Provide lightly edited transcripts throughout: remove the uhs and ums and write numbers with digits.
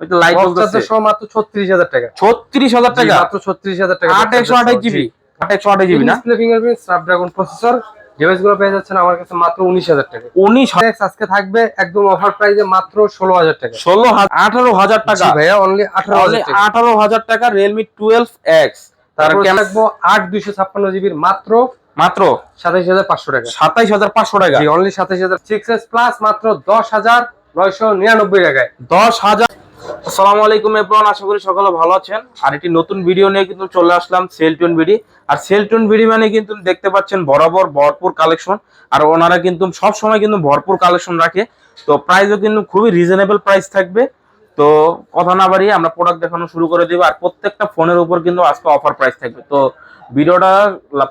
এটা লাইট বলতেছে সহ মাত্র 36000 টাকা। 36000 টাকা মাত্র 36000 টাকা। 828 জিবি 828 জিবি না? Display fingerprint Snapdragon processor. ডিভাইসগুলো পেয়ে যাচ্ছেন আমার কাছে মাত্র 19000 টাকা। 19000 আজকে থাকবে একদম অফার প্রাইসে মাত্র 16000 টাকা। 18000 টাকা। জি ভাইয়া অনলি 18000 টাকা। 18000 টাকা Realme 12X। তারপর রাখবো 8256 জিবির মাত্র 27500 টাকা। 27500 টাকা। জি অনলি 27000। 6s প্লাস মাত্র 10999 টাকায়। 10000। আসসালামু আলাইকুম এভরিওয়ান, আশা করি সকলে ভালো আছেন। আর একটি নতুন ভিডিও নিয়ে কিন্তু চলে আসলাম সেলটুন বিডি। আর সেলটুন বিডি মানে কিন্তু দেখতে পাচ্ছেন বরাবর ভরপুর কালেকশন। আর ওনারা কিন্তু সব সময় কিন্তু ভরপুর কালেকশন রাখে। তো প্রাইসও কিন্তু খুবই রিজনেবল প্রাইস থাকবে। তো কথা না বাড়িয়ে আমরা প্রোডাক্ট দেখানো শুরু করে দিব। আর প্রত্যেকটা ফোনের উপর কিন্তু আজকে অফার প্রাইস থাকবে। তো ভিডিওটা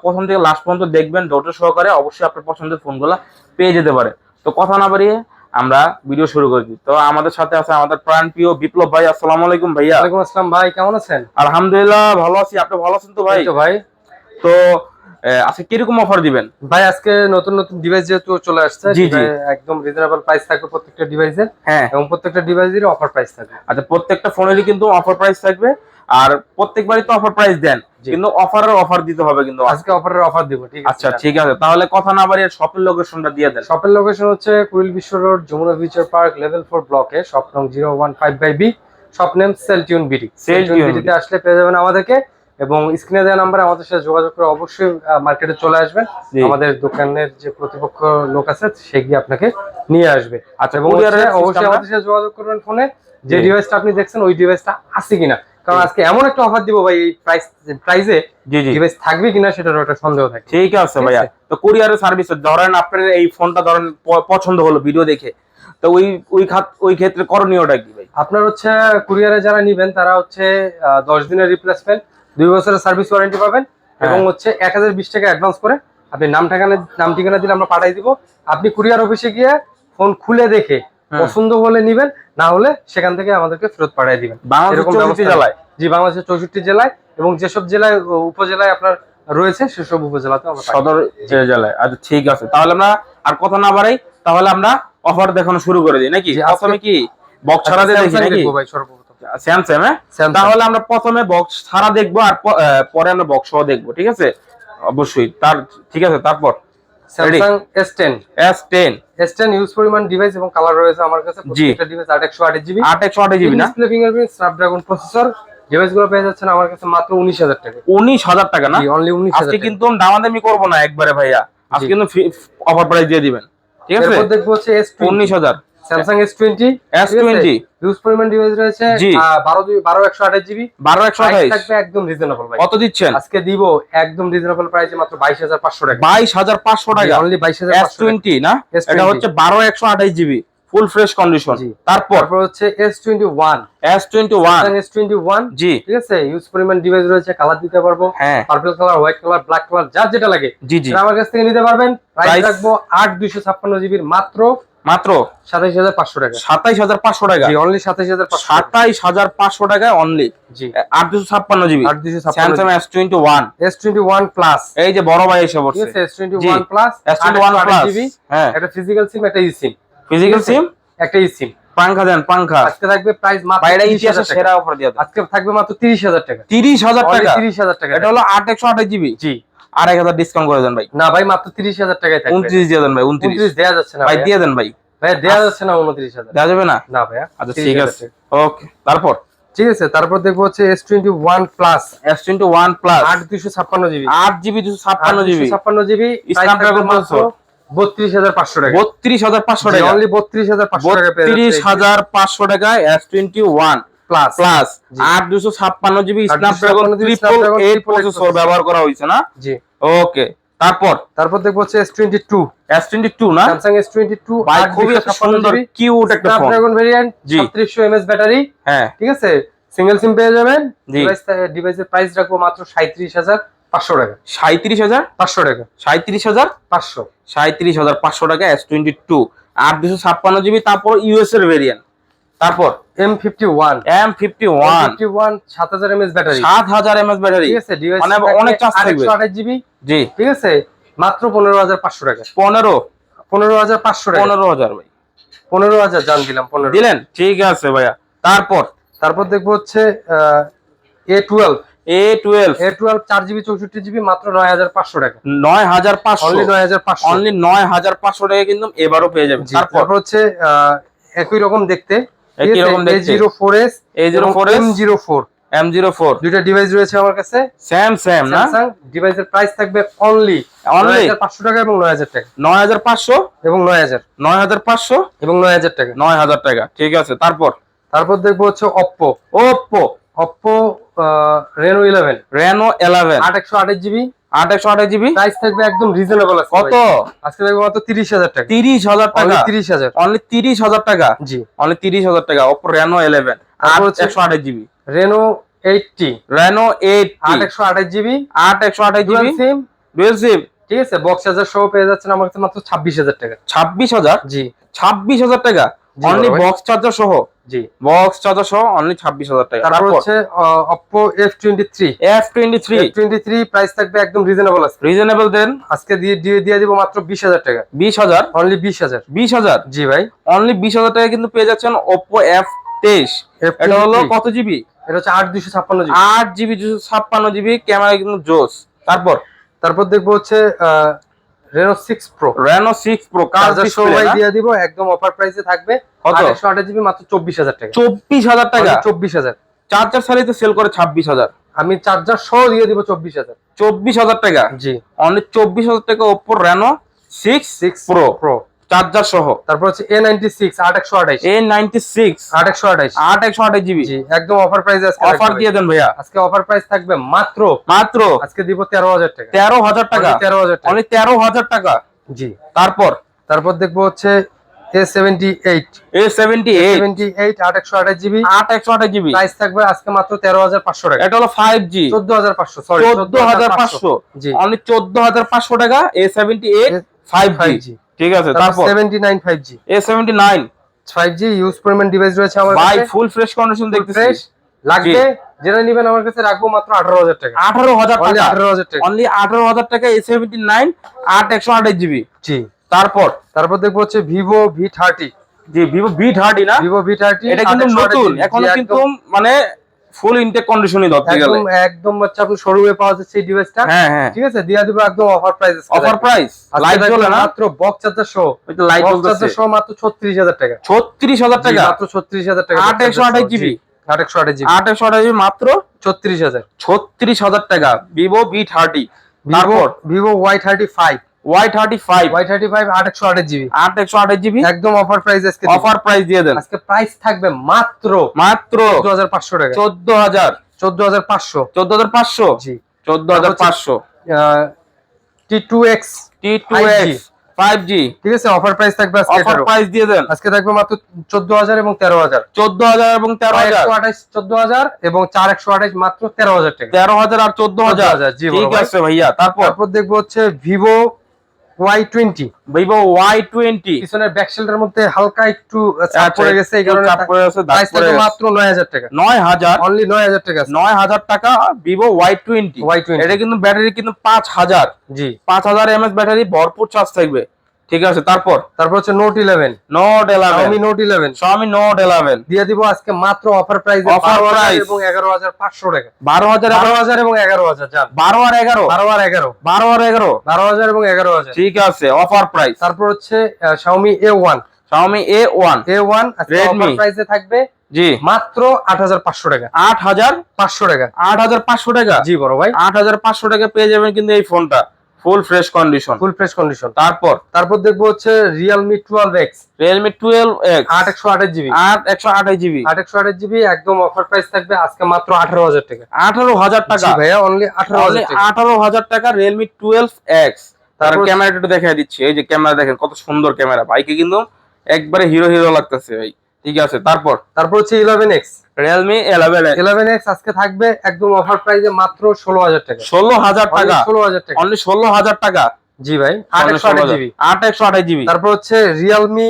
প্রথম থেকে লাস্ট পর্যন্ত দেখবেন ধৈর্য সহকারে, অবশ্যই আপনার পছন্দের ফোনগুলো পেয়ে যেতে পারে। তো কথা না বাড়িয়ে আমরা ভিডিও শুরু করে দিই। তো আমাদের সাথে আছে আমাদের প্রাণ প্রিয় বিপ্লব ভাই। আসসালামু আলাইকুম ভাইয়া। ওয়ালাইকুম আসসালাম ভাই, কেমন আছেন? আলহামদুলিল্লাহ ভালো আছি, আপনি ভালো আছেন তো ভাই? ভাই তো আজকে কিরকম অফার দিবেন ভাই? আজকে নতুন নতুন ডিভাইস যেহেতু চলে আসছে, একদম রিজনেবল প্রাইস থাকবে প্রত্যেকটা ডিভাইসের। হ্যাঁ, এবং প্রত্যেকটা ডিভাইসেরই অফার প্রাইস থাকবে। আচ্ছা, প্রত্যেকটা ফোনেরই কিন্তু অফার প্রাইস থাকবে। আর প্রত্যেকবারই তো অফার প্রাইস দেন, কিন্তু অফার দিতে হবে কিন্তু আজকে অফারের অফার দিব। ঠিক আছে, আচ্ছা ঠিক আছে। তাহলে কথা না বাড়িয়ে শপের লোকেশনটা দিয়ে দেন। শপের লোকেশন হচ্ছে Kuril Bishwa road, Jamuna future park, level 4 ব্লকে, শপ নং 015/B, shop name Celltune BD. Celltune বিডিতে আসলে পেয়ে যাবেন আমাদেরকে। এবং স্ক্রিনে দেওয়া নাম্বারে আমাদের সাথে যোগাযোগ করে অবশ্যই মার্কেটে চলে আসবেন। আমাদের দোকানের যে প্রতিপক্ষ লোক আছে সে গিয়ে আপনাকে নিয়ে আসবে। আচ্ছা, এবং অবশ্যই আমাদের সাথে যোগাযোগ করবেন ফোনে, যে ডিভাইসটা আপনি দেখছেন ওই ডিভাইসটা আছে কিনা। কারণ আজকে এমন একটা অফার দিব ভাই, এই প্রাইসে ডিভাইস থাকবে কিনা সেটার একটা সন্দেহ থাকে। ঠিক আছে ভাইয়া। তো কুরিয়ারের সার্ভিস ধরেন আপনার এই ফোনটা ধরেন পছন্দ হলো ভিডিও দেখে, তো ওই ক্ষেত্রে করণীয়টা কি ভাই? আপনার হচ্ছে কুরিয়ারে যারা নিবেন তারা হচ্ছে 10 দিনের রিপ্লেসমেন্ট, 2 বছরের সার্ভিস ওয়ারেন্টি পাবেন। এবং হচ্ছে 1020 টাকা অ্যাডভান্স করে আপনি নাম ঠিকানা দিলে আমরা পাঠিয়ে দিব। আপনি কুরিয়ার অফিসে গিয়ে ফোন খুলে দেখে পছন্দ হলে নিবেন, না হলে সেখান থেকে আমাদেরকে ফেরত পাঠিয়ে দিবেন। বাংলাদেশের 64 জেলায়। জি, বাংলাদেশের 64 জেলায়। এবং যেসব জেলায় উপজেলায় আপনার রয়েছে সেসব উপজেলাতে আমরা সদর জেলায়। আচ্ছা ঠিক আছে, তাহলে আমরা আর কথা না বাড়াই, তাহলে আমরা অফার দেখানো শুরু করে দিই নাকি? প্রথমে কি বক্স ছাড়া দিয়ে দেখি নাকি ভাই? সর্বপ্রথম স্যামসাং। তাহলে আমরা প্রথমে বক্স ছাড়া দেখবো, আর পরে আমরা বক্স সহ দেখবো, ঠিক আছে? অবশ্যই ঠিক আছে। তারপর স্যামসাং S10 ইউজ পরিমাণ ডিভাইস এবং কালার রয়েছে আমার কাছে। প্রত্যেকটা ডিভাইস 8128 জিবি 828 জিবি না? Display fingerprint Snapdragon processor. ডিভাইসগুলো পেয়ে যাচ্ছেন আমার কাছে মাত্র 19000 টাকা। 19000 টাকা না? অনলি 19000 আজকে কিন্তু দামাদামি করব না একবারে ভাইয়া, আজকে কিন্তু অফার প্রাইস দিয়ে দিবেন, ঠিক আছে? এরপর দেখবো হচ্ছে S20 19000 স্যামসাং S20 ইউজ পরিমাণ ডিভাইস রয়েছে 12128 জিবি 12128 থাকবে একদম রিজনেবল ভাই। কত দিচ্ছেন আজকে দিব একদম রিজনেবল প্রাইসে মাত্র 22500 টাকা। 22500 টাকা অনলি 22500 S20 না? এটা হচ্ছে 12128 জিবি ফুল ফ্রেশ কন্ডিশন। তারপর হচ্ছে S21 জি, ঠিক আছে। ইউজ পরিমাণ ডিভাইস রয়েছে, কালার দিতে পারবো, purple colour, white colour, black colour, যার যেটা লাগে আমার কাছ থেকে নিতে পারবেন। প্রাইস রাখবো 8256 জিবির মাত্র 27500 টাকা। 27500 টাকা। জি অনলি 27500 27500 টাকায় অনলি। জি 8256 জিবি স্যামসাং S21 প্লাস। এই যে বড় ভাই এসে বলছে S21 প্লাস জিবি। হ্যাঁ, একটা ফিজিক্যাল সিম, একটা ই-সিম। ফিজিক্যাল সিম, একটা ই-সিম। পাঙ্খা দেন পাঙ্খা। আজকে থাকবে প্রাইস মাত্র বাইরে ইতিহাসের সেরা অফার দিয়ে দাও। আজকে থাকবে মাত্র 30000 টাকা। 30000 টাকা? 30000 টাকা। এটা হলো 828 জিবি। জি, আর 1000 ডিসকাউন্ট করে দেন ভাই। না ভাই, মাত্র 30000 টাকায় থাকবে। 29 দিয়ে দেন ভাই। 29 দেয়া যাচ্ছে না ভাই, দিয়ে দেন ভাই। ভাই দেয়া যাচ্ছে না 29000। দেয়া যাবে না? না ভাইয়া। আচ্ছা ঠিক আছে, ওকে। তারপর ঠিক আছে, তারপর দেখবো হচ্ছে S21 plus 8256 GB 8 GB 256 GB 256 GB Snapdragon processor 32500 টাকা। 32500 টাকা অনলি 32500 টাকা পেয়ে যাচ্ছে। 32500 টাকায় S21 plus 8256 GB Snapdragon 888 processor ব্যবহার করা হয়েছে না? জি ওকে। তারপর দেখবো হচ্ছে S22 না? Samsung S22 ভাই খুবই সুন্দর কিউট একটা phone, Snapdragon variant, 3700 mAh battery. হ্যাঁ ঠিক আছে, সিঙ্গেল সিম পেয়ে যাবেন। ডিভাইসের প্রাইস রাখবো মাত্র 37500 টাকা। 37500 টাকা? 37500 টাকা S22 8256 জিবি। তারপর ইউএস এর ভেরিয়েন্ট। তারপর M51 7000 mAh battery. 7000 mAh battery, ঠিক আছে। ডিভাইস মানে অনেক চার্জ থাকবে। 128 জিবি। জি ঠিক আছে, মাত্র 15500 টাকা। 15500 টাকা? 15000 15000 ভাই। 15000 জান দিলাম, 15 দিলেন? ঠিক আছে ভাইয়া। তারপর তারপর দেখবো হচ্ছে A12 A12 4GB 64GB মাত্র 9500 টাকা। 9500, অনলি 9500, অনলি 9500 টাকা কিন্তু এবারও পেয়ে যাবেন। তারপর হচ্ছে একই রকম দেখতে একই রকম দেখতে A04s A04s M04 দুইটা ডিভাইস রয়েছে আমার কাছে, সেম না? স্যামসাং ডিভাইসের প্রাইস থাকবে অনলি 9500 টাকা এবং 9000 টাকা। 9500 এবং 9000, 9500 এবং 9000 টাকা, 9000 টাকা। ঠিক আছে, তারপর দেখবো হচ্ছে Oppo Reno 11 8 828GB প্রাইস থাকবে একদম রিজনেবল। কত? আজকে দেখবো মাত্র 30000 টাকা। 30000 টাকা, 30000, অনলি 30000 টাকা। জি অনলি 30000 টাকা Oppo Reno 11 828GB। Reno 80 828GB 828GB সিম, ডুয়াল সিম। ঠিক আছে, বক্স চার্জার সহ পেয়ে যাচ্ছেন আমার কাছে মাত্র 26000 টাকা। 26000, জি 26000 টাকা জি, অনলি বড় ভাই। বক্স চার্জার সহ, জি বক্স চার্জার সহ অনলি 26000 টাকা। তারপর হচ্ছে Oppo F23 প্রাইস থাকবে একদম রিজনেবল। রিজনেবল দেন, আজকে দিয়ে দিব মাত্র 20000 টাকা। 20000, অনলি 20000, জি ভাই অনলি 20000 টাকা কিন্তু পেয়ে যাচ্ছেন Oppo F23। এটা হলো কত জিবি? এটা হচ্ছে 8256GB। 8GB 256GB, ক্যামেরা কিন্তু জোস। তারপর দেখবো হচ্ছে Reno 6 Pro Reno 6 Pro কার চার্জার সহ ডিসপ্লে দিয়ে দিব একদম অফার প্রাইসে থাকবে। কত? 128GB মাত্র 24000 টাকা। 24000 টাকা, 24000। চার্জার সারিতে সেল করে 26000, আমি চার্জার সহ দিয়ে দিব 24000। 24000 টাকা, জি অনলি 24000 টাকা Oppo Reno 6 Pro চার্জার সহ। তারপর হচ্ছে A96 828 A96 828GB, জি একদম অফার প্রাইসে আজকে অফার দিয়ে দেন ভাইয়া। আজকে অফার প্রাইস থাকবে মাত্র আজকে দিব 13000 টাকা। 13000 টাকা, 13000 টাকা, অনলি 13000 টাকা। জি তারপর দেখবো হচ্ছে A78 828GB 828GB প্রাইস থাকবে আজকে মাত্র 13500 টাকা। এটা হলো 5G 14500, সরি 14500, জি অনলি 14500 টাকা A78 5G। ঠিক আছে, তারপর 79 5G A79 5G ইউজ পরিমাণ ডিভাইস রয়েছে আমার ভাই, কাছে। ফুল ফ্রেশ কন্ডিশন দেখতেছি। ফ্রেশ লাগবে যেটা নেবেন আমার কাছে রাখবো মাত্র 18000 টাকা। 18000 অনলি টাকা, 18000 টাকা, অনলি 18000 টাকা A79 828GB। জি তারপর দেখবো হচ্ছে Vivo V30 জি Vivo V30 না, Vivo V30 এটা কিন্তু নতুন, এখনো কিন্তু মানে ফুল ইনটেক কন্ডিশনই ধরতে গেলে একদম হচ্ছে আপনি শোরুমে পাওয়া যাচ্ছে এই ডিভাইসটা। হ্যাঁ ঠিক আছে, দিয়া দিব একদম offer price. Offer price, light জ্বলে না, মাত্র বক্স চার্জার সহ, ওই তো লাইট জ্বলতেছে, সহ মাত্র 36000 টাকা। 36000 টাকা, মাত্র 36000 টাকা। 828GB 828GB মাত্র 36000 টাকা Vivo V30। তারপর Vivo Y35 828GB 828GB একদম অফার প্রাইস আজকে। অফার প্রাইস দিয়ে দেন, আজকে প্রাইস থাকবে মাত্র 14500 টাকা। 14500, জি 14500। T2X 5G, ঠিক আছে, অফার প্রাইস থাকবে আজকে। অফার প্রাইস দিয়ে দেন, আজকে থাকবে মাত্র 14000 এবং 13000। 14000 এবং 13000, 128 14000 এবং 4128 মাত্র 13000 টাকা। 13000 আর 14000, জি ঠিক আছে ভাইয়া। তারপর দেখবো হচ্ছে Vivo Y20 পিছনের ব্যাক শেলটার মধ্যে হালকা একটু চাপ পড়ে গেছে, এই কারণে প্রাইস থাকবে মাত্র 9000 টাকা। 9000, অনলি 9000 টাকা। 9000 টাকা Vivo Y20। এটা কিন্তু ব্যাটারি কিন্তু 5000, জি 5000 mAh ব্যাটারি, ভরপুর চার্জ থাকবে। ঠিক আছে, তারপর হচ্ছে Note 11 Xiaomi Note 11 দিয়ে দিব আজকে মাত্র অফার প্রাইসে অফার প্রাইস এবং 11500 টাকা। 12000 এবং 11000, জান 12 আর 11 12000 এবং 11000। ঠিক আছে, অফার প্রাইস। তারপর হচ্ছে Xiaomi A1 আজকে অফার প্রাইসে থাকবে জি মাত্র 8500 টাকা। 8500 টাকা, 8500 টাকা, জি বড় ভাই 8500 টাকা পেয়ে যাবেন কিন্তু এই ফোনটা ফুল ফ্রেশ কন্ডিশন। তারপর দেখবো হচ্ছে Realme 12X 828GB 828GB একদম অফার প্রাইস থাকবে আজকে মাত্র 18000 টাকা। 18000 টাকা, জি ভাইয়া অনলি 18000 টাকা। 18000 টাকা Realme 12X। তার ক্যামেরাটা একটু দেখাই দিচ্ছি, এই যে ক্যামেরা দেখেন কত সুন্দর ক্যামেরা, বাইকে কিন্তু একবারে হিরো লাগতেছে ভাই। ঠিক আছে, তারপর হচ্ছে 11X Realme 11X আজকে থাকবে একদম অফার প্রাইসে মাত্র 16000 টাকা। 16000 টাকা, 16000 টাকা, অনলি 16000 টাকা, জি ভাই 128GB 828GB। তারপর হচ্ছে Realme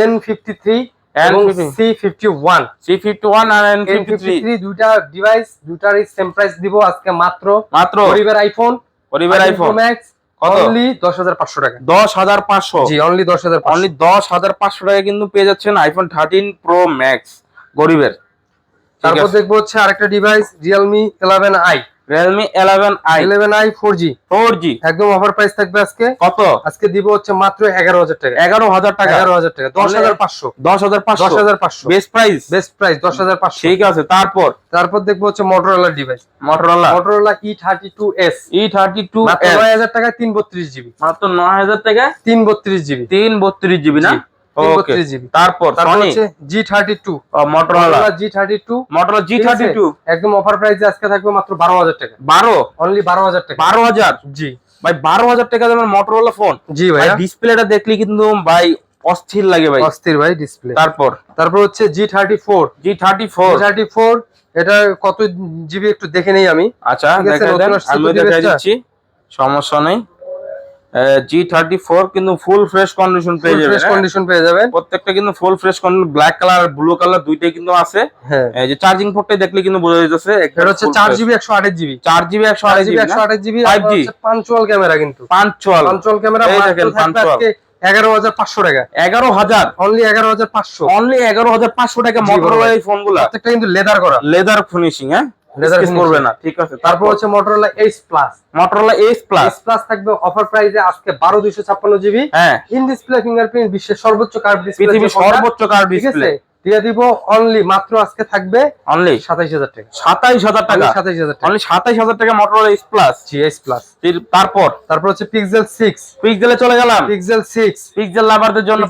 N53 এবং C51 আর N53 দুইটা ডিভাইস, দুটারই সেম প্রাইস দিব আজকে মাত্র গরিবের আইফোন ম্যাক্স অনলি 10500 টাকা। 10500, জি অনলি 10500, অনলি 10500 টাকা কিন্তু পেয়ে যাচ্ছেন iPhone 13 Pro Max গরিবের। তারপর দেখবো হচ্ছে আরেকটা device Realme 11i। Realme 11i 11i 4G 4G একদম অফার প্রাইস থাকবে আজকে। কত? আজকে দিব হচ্ছে মাত্র 11,000 টাকা। 11,000 টাকা। 11,000 টাকা 10,500 10,500 10,500 বেস্ট প্রাইস। Best price 10,500। ঠিক আছে। তারপর দেখবো হচ্ছে Motorola device, Motorola E32s। E32s মাত্র 9,000 টাকায় 332 জিবি। মাত্র 9,000 টাকা 332 জিবি। 332 জিবি না? ওকে। জিবি। তারপর হচ্ছে G32 Motorola G32 Motorola G32 একদম অফার প্রাইসে আজকে থাকবে মাত্র 12,000 টাকা। 12 অনলি 12,000 টাকা। 12,000 জি ভাই, 12,000 টাকা দামের Motorola ফোন। জি ভাই ভাই, ডিসপ্লেটা দেখলি কিন্তু ভাই অস্থির লাগে ভাই, অস্থির ভাই ডিসপ্লে। তারপর হচ্ছে G34 এটা কত জিবি একটু দেখে নেই আমি। আচ্ছা ঠিক আছে, দেখাই দেন, নতুন আসছে আমি তো দেখাই ডিভাইসটা। দিচ্ছি, সমস্যা নেই। G34 কিন্তু ফুল ফ্রেশ কন্ডিশন পেয়ে যাবেন। ফ্রেশ কন্ডিশন পেয়ে যাবেন প্রত্যেকটা কিন্তু full fresh condition, black colour blue colour দুইটাই কিন্তু আছে। হ্যাঁ, এই যে চার্জিং পোর্টটাই দেখলে কিন্তু বোঝা যাচ্ছে এটা হচ্ছে 4GB 128GB 4GB 128GB 5G punctual camera, কিন্তু পাঞ্চুয়াল ক্যামেরা এই মাত্র দেখেন, থাকবে পাঞ্চুয়াল। আজকে 11,500 টাকা। 11,000 অনলি 11,500 অনলি 11,500 টাকা জি, Motorola বড় ভাই। এই ফোনগুলা। প্রত্যেকটা কিন্তু লেদার করা, লেদার ফিনিশিং, হ্যাঁ লেদার স্কেচ করবে না। ঠিক আছে। তারপর হচ্ছে Motorola Ace Plus Motorola Ace Plus থাকবে অফার প্রাইসে আজকে 12,256 জিবি। হ্যাঁ, ইন ডিসপ্লে ফিঙ্গারপ্রিন্ট, বিশ্বের সর্বোচ্চ কার্ভ ডিসপ্লে, পৃথিবীর সর্বোচ্চ কার্ভ ঠিক ডিসপ্লে আছে, দিয়ে দিব অনলি মাত্র আজকে থাকবে অনলি 27,000 টাকা। 27,000 টাকা 27,000 টাকা অনলি 27,000 টাকা Motorola Ace Plus। জি, Ace Plus। তারপর হচ্ছে Pixel 6 পিক্সেলে চলে গেলাম। Pixel 6 পিক্সেল লাভারদের জন্য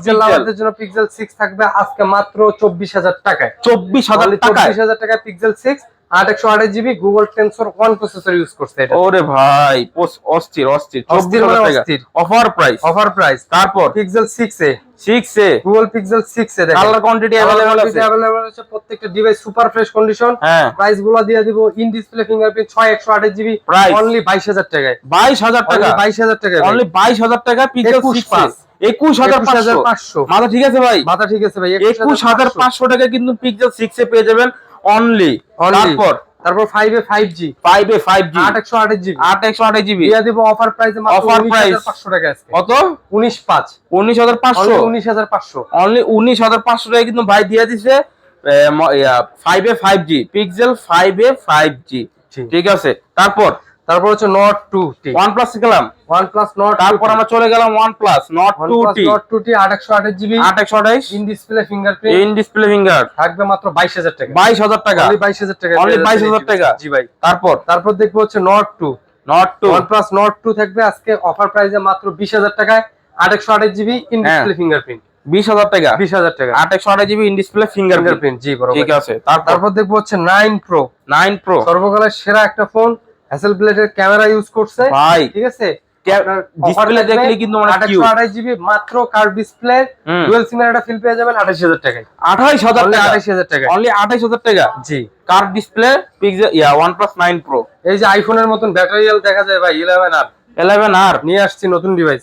Pixel 6 থাকবে আজকে মাত্র 24,000 টাকায়। 24,000 টাকা 24,000 টাকায় Pixel 6 8/128 GB Google Tensor 1 processor use করছে এটা। ওরে ভাই অস্থির 24,000 টাকা অফার প্রাইস। তারপর Pixel 6 6 এ Google Pixel 6 এ দেখেন কালার কোয়ান্টিটি अवेलेबल আছে। अवेलेबल আছে, প্রত্যেকটা ডিভাইস সুপার ফ্রেশ কন্ডিশন। হ্যাঁ, প্রাইস গুলো দিয়ে দিব in display fingerprint 6/128 GB price only 22,000 টাকায়। 22,000 টাকা 22,000 টাকায় অনলি 22,000 টাকা Pixel 6 21,500 মাথা ঠিক আছে ভাই? মাথা ঠিক আছে ভাই, 21,500 টাকা কিন্তু Pixel 6 এ পেয়ে যাবেন অনলি। তারপর 5 এ 5G 8/128 জিবি 8/128 জিবি দিয়ে দিব অফার প্রাইসে মাত্র 19,500 টাকা আজকে। কত? 19,500 19,500 অনলি 19,500 টাকা কিন্তু ভাই দিয়ে দিছে 5 এ 5G Pixel 5 এ 5G। ঠিক আছে। তারপর হচ্ছে Nord 2T OnePlus গেলাম, OnePlus Nord 2T। তারপর আমরা চলে গেলাম OnePlus Nord 2T 8/128 GB 8/128 in display fingerprint in display finger থাকবে মাত্র 22,000 টাকা। 22,000 টাকা অনলি 22,000 টাকা অনলি 22,000 টাকা। জি ভাই। তারপর দেখবো হচ্ছে Nord 2 OnePlus Nord 2 থাকবে আজকে অফার প্রাইসে মাত্র 20,000 টাকায় 8/128 জিবি ইন ডিসপ্লে ফিঙ্গারপ্রিন্ট 20,000 টাকা 20,000 টাকা 8/128 জিবি ইন ডিসপ্লে ফিঙ্গারপ্রিন্ট। জি বড় ভাই। ঠিক আছে। তারপর দেখবো হচ্ছে 9 Pro সর্বকালের সেরা একটা ফোন, হ্যাসেলব্লেডের ক্যামেরা ইউজ করছে ভাই। ঠিক আছে, ডিসপ্লে দেখলে কিন্তু মানে কিউট 8/128 জিবি মাত্র কার্ভ ডিসপ্লে ডুয়াল সিম এর একটা ফিল পেয়ে যাবেন 28,000 টাকায়। 28,000 টাকা 28,000 টাকা অনলি 28,000 টাকা জি। কার ডিসপ্লে পিক্সেল OnePlus 9 Pro। এই যে আইফোনের মতন ব্যাটারিয়াল দেখা যায় ভাই 11R নিয়ে আসছি নতুন ডিভাইস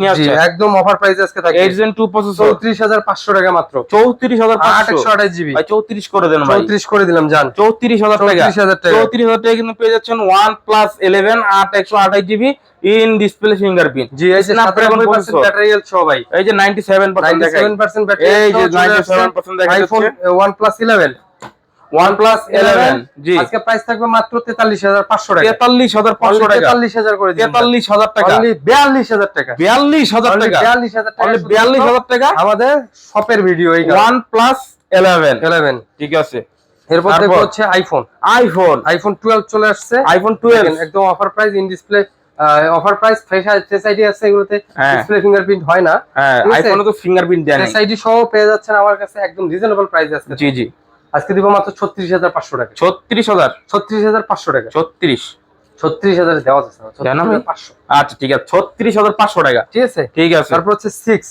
নিয়ে আসছে একদম অফার প্রাইস আজকে থাকে 8 Gen 2 প্রসেসর 34,500 টাকা মাত্র। 34,500 8/128 জিবি ভাই 34 করে দেন ভাই 34 করে দিলাম জান। 34,000 টাকা 34,000 টাকা কিন্তু পেয়ে যাচ্ছেন OnePlus 11 8/128 GB in display fingerprint. জি, এই যে 97% ব্যাটারিয়াল সহ ভাই, এই যে 97% দেখাই 97% ব্যাটারি, এই যে 97% দেখা আইফোন যাচ্ছে OnePlus 11 জি আজকে প্রাইস থাকবে মাত্র 43,500 টাকা। 43,500 টাকা 43,000 করে দিন। 43,000 টাকা অনলি 42,000 টাকা 42,000 টাকা 42,000 টাকা অনলি 42,000 টাকা আমাদের শপের ভিডিও এই OnePlus 11 ঠিক আছে। এরপর দেখো হচ্ছে আইফোন 12 চলে আসছে। আইফোন 12 একদম offer price in display offer price face ID আছে, এগুলোতে ডিসপ্লে ফিঙ্গারপ্রিন্ট হয় না। হ্যাঁ, আইফোনে তো ফিঙ্গারপ্রিন্ট দেয় না। ফেস আইডি সহ পেয়ে যাচ্ছেন আমার কাছে একদম রিজনেবল প্রাইস আছে। জি আজকে দিব মাত্র 36,500 টাকা। 36,500 টাকা 36,000 দেওয়া যাচ্ছে 36,500। আচ্ছা ঠিক আছে 36,500 টাকা ঠিক আছে। তারপর হচ্ছে 6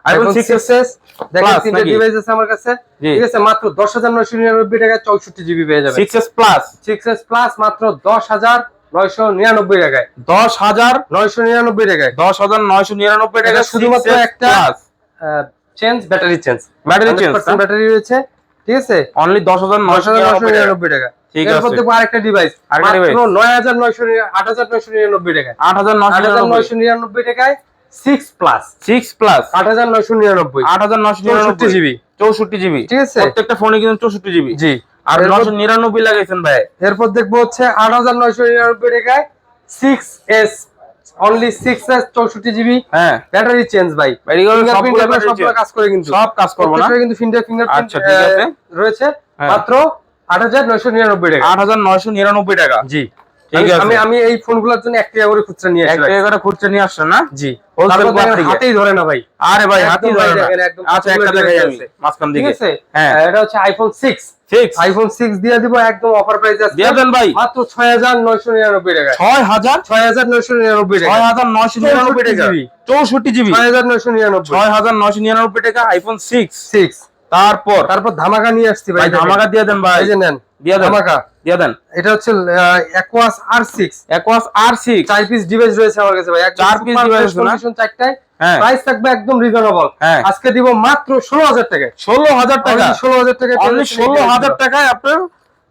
আইফোন 6s দেখেন তিনটা ডিভাইস আছে আমার কাছে ঠিক আছে, মাত্র 10,999 টাকায় 64 জিবি পেয়ে যাবেন। 6s প্লাস মাত্র 10,999 টাকায় 10,999 টাকায় 10,999 টাকা শুধুমাত্র একটা চেঞ্জ ব্যাটারি ব্যাটারি রয়েছে ঠিক আছে, অনলি 10,999 টাকা। ঠিক এরপর আছে। দেখো আরেকটা ডিভাইস মাত্র 8,999 টাকায় 8,999 টাকায় 6 প্লাস 8,999 8,999 জিবি 64 জিবি, ঠিক আছে প্রত্যেকটা ফোনে কিন্তু 64 জিবি। জি। আর 999 লাগাইছেন ভাই। এরপর দেখবো হচ্ছে 8999 টাকায় 6s, অনলি 6s 64 জিবি। হ্যাঁ, ব্যাটারি চেঞ্জ ভাই, সবগুলো কাজ করে কিন্তু, সব কাজ করবো না কিন্তু ফিঙ্গারপ্রিন্ট আচ্ছা ঠিক আছে রয়েছে। হ্যাঁ। মাত্র 8999 টাকা, 8999 টাকা। জি। ঠিক আছে, আমি এই ফোনগুলোর জন্য 1 টাকা করে খুচরা নিয়ে 1 টাকা করে খুচরা নিয়ে আসছেন না? জি। হোলসেল তারপর দেখেন হাতেই ধরে না ভাই। আরে ভাই একদম হাতেই ভাই ধরে না। দেখেন, একদম আচ্ছা একটা দেখাই আমি মাঝখান ঠিক দিকে। আছে, হ্যাঁ এটা হচ্ছে আইফোন 6। 6 আইফোন 6 দিয়ে দিব একদম অফার প্রাইস আছে, দিয়ে দেন ভাই। মাত্র 6999 টাকা। 6999 টাকা, 6999 টাকা, 64 জিবি, 6999। 6999 টাকা আইফোন 6। 6 তারপর ধামাকা নিয়ে আসছি ভাই, ভাই ধামাকা দিয়ে দেন ভাই, এই যে নেন দিয়ে দেন ধামাকা। দিয়ে দেন। এটা হচ্ছে Aquos R6, Aquos R6 4 piece device রয়েছে আমার কাছে ভাই, 4 পিস ডিভাইস না? কন্ডিশন চারটায়। হ্যাঁ প্রাইস থাকবে একদম রিজনেবল, হ্যাঁ আজকে দিব মাত্র 16000 টাকায়। 16000 টাকা, 16000 টাকা, অনলি 16000 টাকায় আপনার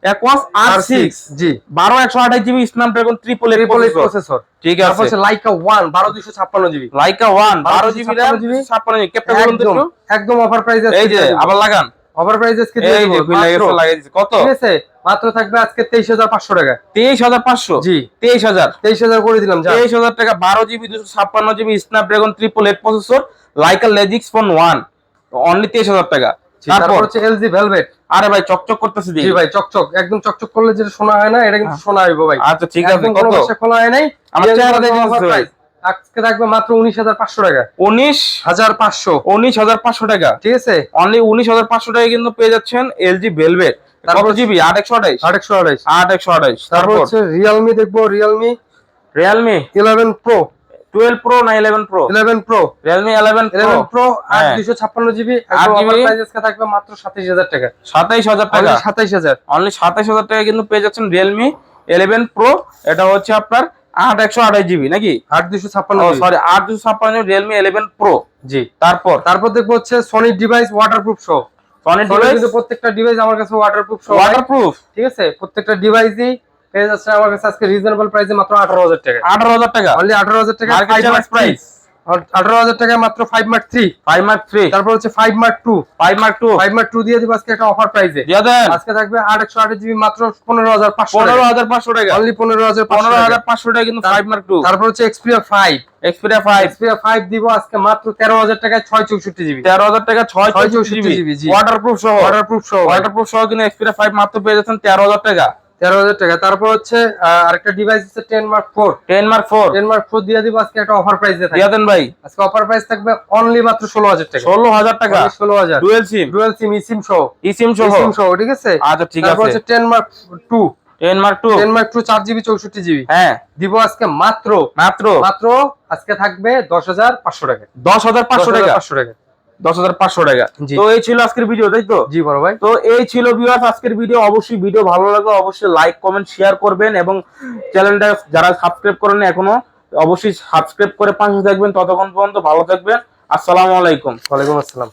Aquos R6 জি। 12128 জিবি স্ন্যাপড্রাগন 888 প্রসেসর। ঠিক তারপর আছে, হচ্ছে Laika 1 12256 GB, Laika 1 12 GB RAM 56 GB. ক্যাপটা বলুন তো একটু। একদম অফার প্রাইস আছে, এই যে আবার লাগান, অফার প্রাইস আজকে এই যে খুলে গেছে লাগাই দিছি। কত? ঠিক আছে, মাত্র থাকবে আজকে 23500 টাকা। 23500 জি, 23000 23000 করে দিলাম যা। 23000 টাকা 12 GB 256 GB Snapdragon 888 processor, Laika লেজিক্স phone 1 only 23000 টাকা। তারপর তারপর হচ্ছে LG ভেলভেট। আরে ভাই চকচক করতেছে জি দেখি। ভাই চকচক, একদম চকচক করলে যেটা শোনা হয় না, এটা কিন্তু শোনা হইবো ভাই। আচ্ছা ঠিক আছে, একদম কত? কোনো ভাষা খোলা হয় নাই, আমার চেহারা দেখে offer বুঝতে price। আজকে থাকবে মাত্র 19500 টাকা, 19500 19500 টাকা, ঠিক আছে। অনলি 19500 টাকায় কিন্তু পেয়ে যাচ্ছেন LG ভেলভেট। তারপর কত জিবি? 828 828। 828। তারপর তারপর হচ্ছে রিয়েলমি দেখবো, রিয়েলমি Realme 11 প্রো, 12 প্রো না 11 প্রো? 11 প্রো, Realme 11 11 প্রো আর হ্যাঁ। 256 জিবি, 8 একদম অফার GB প্রাইস আজকে থাকবে মাত্র 27000 টাকা, 27000 টাকা, 27000। অনলি 27000 টাকা কিন্তু পেয়ে যাচ্ছেন Realme 11 প্রো। এটা হচ্ছে আপনার 8128 জিবি নাকি? 8256 জিবি, সরি 8256 Realme 11 প্রো। জি। তারপর দেখবো হচ্ছে সনি ডিভাইস ওয়াটারপ্রুফ সহ। সনি সনি ডিভাইস কিন্তু প্রত্যেকটা ডিভাইস আমার কাছে ওয়াটারপ্রুফ সহ, ওয়াটারপ্রুফ, ঠিক আছে। প্রত্যেকটা ডিভাইসই পেয়ে যাচ্ছে আমার কাছে আজকে রিজনেবল প্রাইসে মাত্র 18000 টাকা, 18000 টাকা, অনলি 18000 টাকা। মার্কেট চ্যালেঞ্জ প্রাইস 18000 টাকায় মাত্র 5 মার্ক 3, 5 মার্ক 3, তারপর হচ্ছে 5 মার্ক 2, 5 মার্ক 2 5 মার্ক 2 দিয়ে দিব আজকে একটা অফার প্রাইসে। দিয়ে দেন। আজকে থাকবে 828 জিবি মাত্র 15500 টাকা, 15500 টাকা, অনলি 15500 টাকা। 15500 টাকা কিন্তু 5 মার্ক 2। তারপর হচ্ছে Xperia 5, Xperia 5 Xperia 5 দিব আজকে মাত্র 13000 টাকায় 664 জিবি, 13000 টাকা 664 জিবি, জি। ওয়াটারপ্রুফ সহ, ওয়াটারপ্রুফ সহ, ওয়াটারপ্রুফ সহ কিন্তু Xperia 5 মাত্র পেয়ে যাচ্ছেন 13000 টাকা, 13000 টাকা। তারপর হচ্ছে আরেকটা ডিভাইস আছে 10 মার্ক 4, 10 মার্ক 4 10 মার্ক 4 দিয়ে দিব আজকে একটা অফার প্রাইসে থাকবে। দিয়ে দেন ভাই। আজকে অফার প্রাইস থাকবে অনলি মাত্র 16000 টাকা, 16000 টাকা, 16000। Dual SIM, dual SIM, eSIM সহ, eSIM সহ, ইসিম সহ, ঠিক আছে। আচ্ছা ঠিক তারপর আছে। হচ্ছে 10 mark 2, 10 mark 2 10 mark 2 4 GB 64 GB হ্যাঁ দিব আজকে মাত্র মাত্র আজকে থাকবে 10500 টাকা, 10500 টাকা, 10500 টাকা। 10500 টাকা। জি। তো এই ছিল আজকের ভিডিও, তাই তো? জি বড় ভাই। তো এই ছিল ভিউয়ার্স আজকের ভিডিও। অবশ্যই ভিডিও ভালো লাগলে অবশ্যই লাইক কমেন্ট শেয়ার করবেন এবং চ্যানেলটা যারা সাবস্ক্রাইব করেন এখনো অবশ্যই সাবস্ক্রাইব করে পাশে থাকবেন। ততক্ষণ পর্যন্ত ভালো থাকবেন। আসসালামু আলাইকুম। ওয়ালাইকুম আসসালাম।